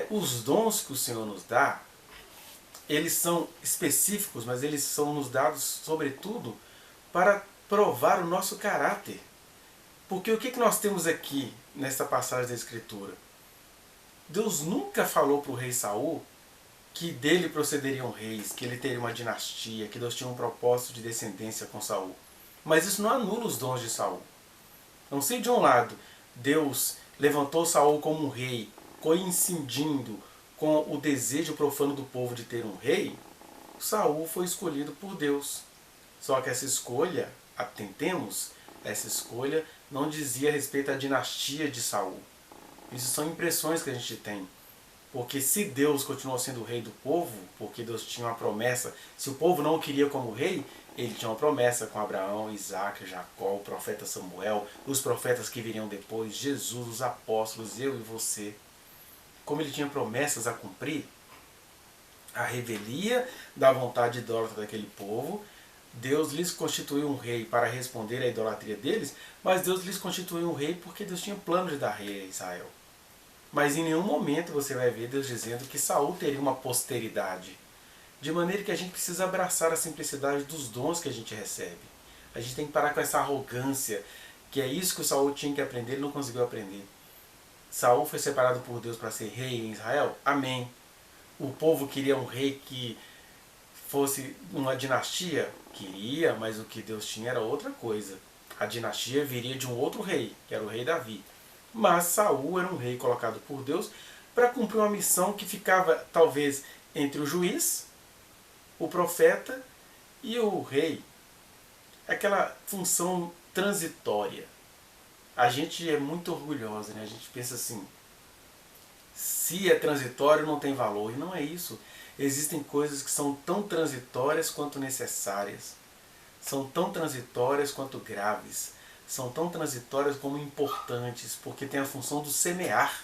Os dons que o Senhor nos dá, eles são específicos, mas eles são nos dados, sobretudo, para provar o nosso caráter. Porque o que nós temos aqui, nessa passagem da Escritura? Deus nunca falou para o rei Saul que dele procederiam reis, que ele teria uma dinastia, que Deus tinha um propósito de descendência com Saul. Mas isso não anula os dons de Saul. Não sei, de um lado, Deus levantou Saul como um rei, coincidindo com o desejo profano do povo de ter um rei, Saul foi escolhido por Deus. Só que essa escolha, atentemos, essa escolha não dizia respeito à dinastia de Saul. Isso são impressões que a gente tem. Porque se Deus continuou sendo o rei do povo, porque Deus tinha uma promessa, se o povo não o queria como rei, ele tinha uma promessa com Abraão, Isaac, Jacó, o profeta Samuel, os profetas que viriam depois, Jesus, os apóstolos, eu e você. Como ele tinha promessas a cumprir, a revelia da vontade idólatra daquele povo, Deus lhes constituiu um rei para responder à idolatria deles, mas Deus lhes constituiu um rei porque Deus tinha plano de dar rei a Israel. Mas em nenhum momento você vai ver Deus dizendo que Saul teria uma posteridade. De maneira que a gente precisa abraçar a simplicidade dos dons que a gente recebe. A gente tem que parar com essa arrogância, que é isso que o Saul tinha que aprender, ele não conseguiu aprender. Saul foi separado por Deus para ser rei em Israel? Amém. O povo queria um rei que fosse uma dinastia? Queria, mas o que Deus tinha era outra coisa. A dinastia viria de um outro rei, que era o rei Davi. Mas Saul era um rei colocado por Deus para cumprir uma missão que ficava talvez entre o juiz, o profeta e o rei. Aquela função transitória. A gente é muito orgulhosa, né? A gente pensa assim, se é transitório não tem valor. E não é isso. Existem coisas que são tão transitórias quanto necessárias. São tão transitórias quanto graves. São tão transitórias como importantes, porque tem a função do semear.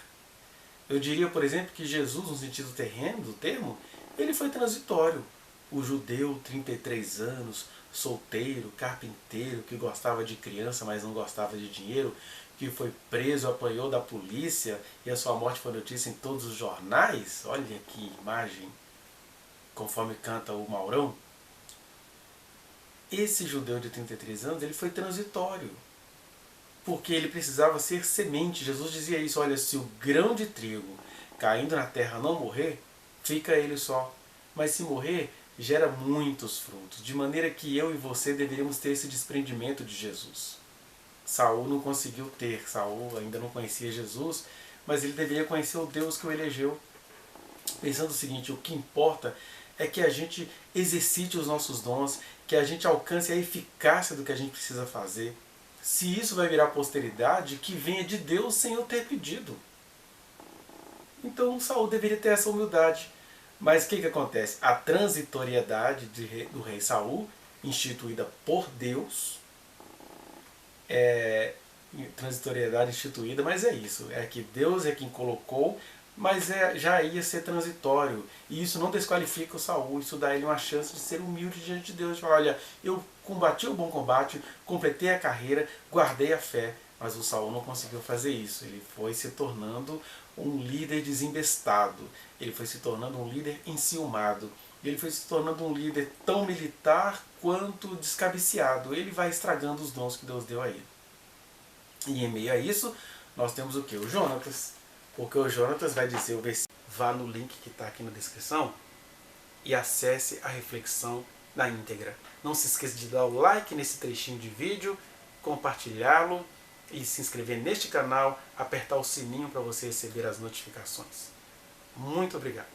Eu diria, por exemplo, que Jesus, no sentido terreno do termo, ele foi transitório. O judeu, 33 anos, solteiro, carpinteiro, que gostava de criança, mas não gostava de dinheiro, que foi preso, apanhou da polícia e a sua morte foi notícia em todos os jornais. Olha que imagem, conforme canta o Maurão. Esse judeu de 33 anos, ele foi transitório, porque ele precisava ser semente. Jesus dizia isso, olha, se o grão de trigo caindo na terra não morrer, fica ele só. Mas se morrer, gera muitos frutos, de maneira que eu e você deveríamos ter esse desprendimento de Jesus. Saul não conseguiu ter, Saul ainda não conhecia Jesus, mas ele deveria conhecer o Deus que o elegeu. Pensando o seguinte, o que importa é que a gente exercite os nossos dons, que a gente alcance a eficácia do que a gente precisa fazer. Se isso vai virar posteridade, que venha de Deus sem eu ter pedido. Então Saul deveria ter essa humildade. Mas o que acontece? A transitoriedade do rei Saul, instituída por Deus, transitoriedade instituída, mas é isso, é que Deus é quem colocou, mas já ia ser transitório. E isso não desqualifica o Saul, isso dá a ele uma chance de ser humilde diante de Deus. De falar, olha, eu combati o bom combate, completei a carreira, guardei a fé. Mas o Saul não conseguiu fazer isso. Ele foi se tornando um líder desembestado. Ele foi se tornando um líder enciumado. Ele foi se tornando um líder tão militar quanto descabeceado. Ele vai estragando os dons que Deus deu a ele. E em meio a isso, nós temos o quê? O Jonatas. Porque o Jonatas vai dizer o versículo. Vá no link que está aqui na descrição e acesse a reflexão na íntegra. Não se esqueça de dar o like nesse trechinho de vídeo, compartilhá-lo e se inscrever neste canal, apertar o sininho para você receber as notificações. Muito obrigado.